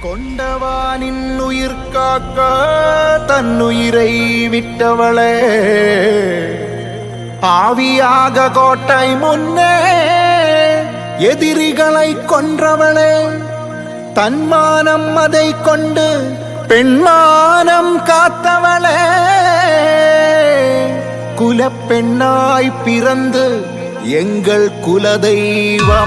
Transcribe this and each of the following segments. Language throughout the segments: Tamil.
கொண்டவானின் உயிர் காக்க தன்னுயிரை விட்டவளே, ஆவியாக கோட்டை முன்னே எதிரிகளை கொன்றவளே, தன்மானம் அதை கொண்டு பெண்மானம் காத்தவளே, குலப்பெண்ணாய் பிறந்து எங்கள் குலதெய்வமானவளே.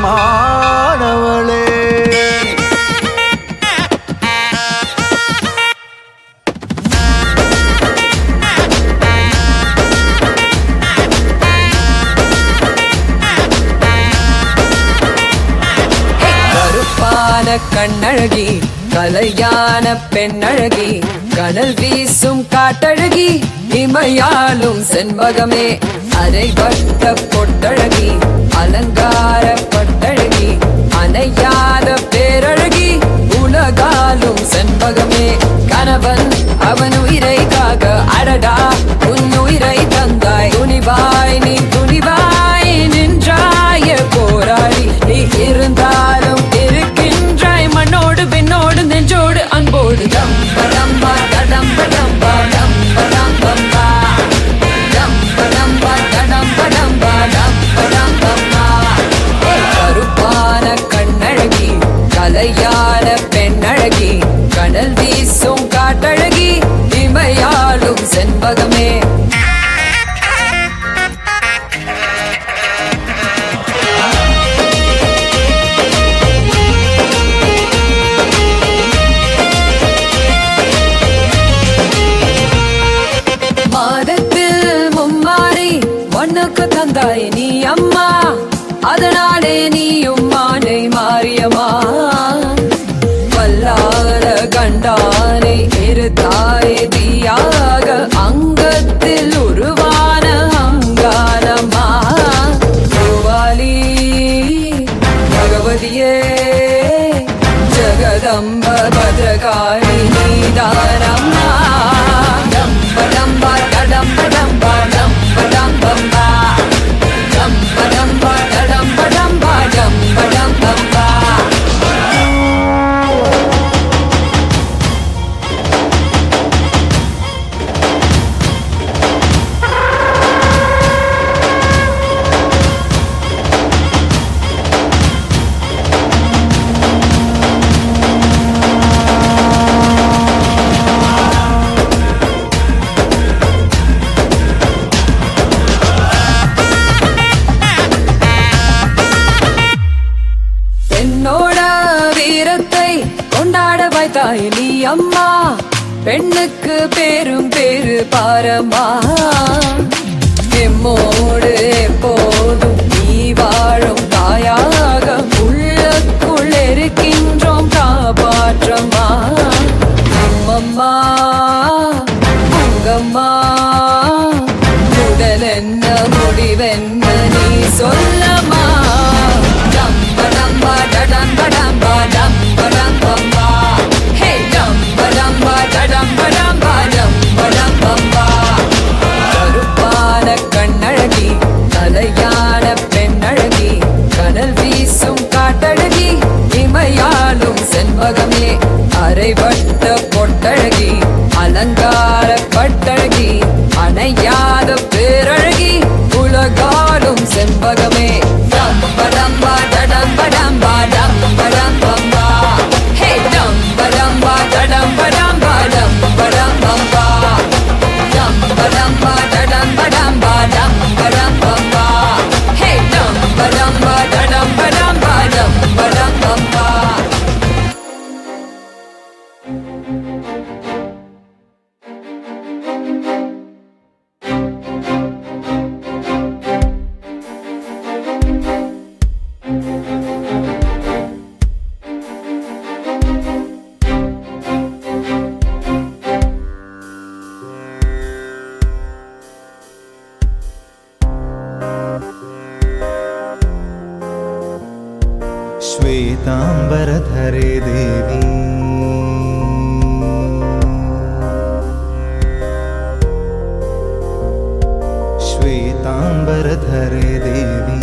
கண்ணழகி கலையான பெண்ணழகி, கனல் வீசும் காட்டழகி, இமையாலும் செண்பகமே, அரைவட்ட பொட்டழகி, அலங்கார பட்டழகி, அணையாத பேரழகி, உலகாலும் செண்பகமே, கணவன் அவன் உயிரை காக்க அடடா உன் உயிரை தந்தாய், துணிவாய் நீ துணிவாய் நின்றாய போராடி, நீ இருந்தாலும் மண்ணோடு பெண்ணோடு நெஞ்சோடு அன்போடு டம்ப டம்பா டம்ப டம்பா டம்ப டம்பா டம்ப டம்பா டம்ப டம்பா டம்ப டம்பா. கருப்பான கண்ணழகி கலையான பெண்ணழகி, கடல் வீசும் காட்டழகி, இமையாலும் செண்பகமே. தந்தாய் நீ அம்மா, அதனாலே நீயும் மானை மாரியம்மா, வல்லார கண்டானை இருத்தாய் தீயாக, அங்கத்தில் உருவான அங்காரம்மா, கோவாலி பகவதியே ஜகதம்ப பத்ரகாளி நீதானம்மா, டம்ப டம்பா டம்ப டம்பா டம்ப டம்பா டம்ப டம்பா டம்ப டம்பா டம்ப டம்பா. தாய் நீ அம்மா, பெண்ணுக்கு பேரும் பேரு பாரம்மா, எம்மோடு எப்போதும் நீ வாழும் தாயாக, உள்ளுக்குள் இருக்கின்றோம் காப்பாற்றம்மா, அம்மம்மா உங்கம்மா, முதலென்ன முடிவென்ன நீ சொல்லம்மா, டம்ப டம்பா டம்ப டம்பா டம்ப டம்பா, ஹே டம்ப டம்பா டம்ப டம்பா டம்ப டம்பா. கருப்பான கண்ணழகி கலையான பெண்ணழகி, கனல் வீசும் காட்டழகி, இமையாலும் செண்பகமே, அரைவட்ட பொட்டழகி, அலங்கார பட்டழகி, அணையாத பேரழகி, உலகாலும் செண்பகமே, டம்ப டம்பா டம்ப டம்பா டம்ப டம்பா, ஹே டம்ப டம்பா டம்ப டம்பா டம்ப டம்பா, டம்ப டம்பா டம்ப டம்பா டம்ப டம்பா, ஹே டம்ப டம்பா டம்ப டம்பா டம்ப டம்பா. श्वेतांबरधरे देवी, श्वेतांबरधरे देवी,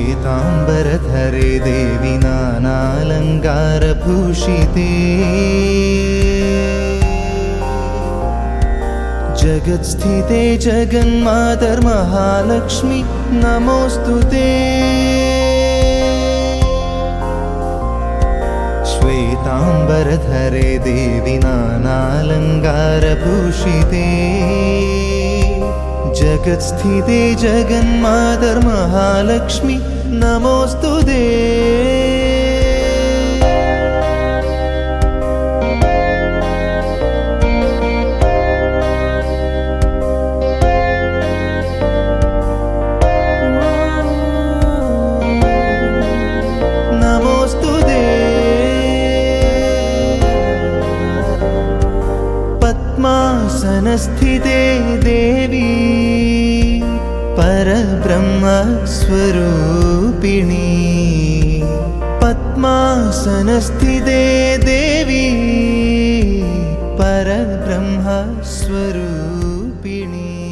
श्वेताम्बरधरे देवि नानालङ्कारभूषिते जगत्स्थिते जगन्मातर्महालक्ष्मी नमोऽस्तु ते। श्वेताम्बरधरे देवि नानालङ्कारभूषिते जगत्स्थिते जगन्मातर्महालक्ष्मी नमोऽस्तु ते। नमोऽस्तु ते। पद्मासनस्थिते देवी परब्रह्मस्वरूपिणी पद्मासनस्थिते देवी परब्रह्मस्वरूपिणी।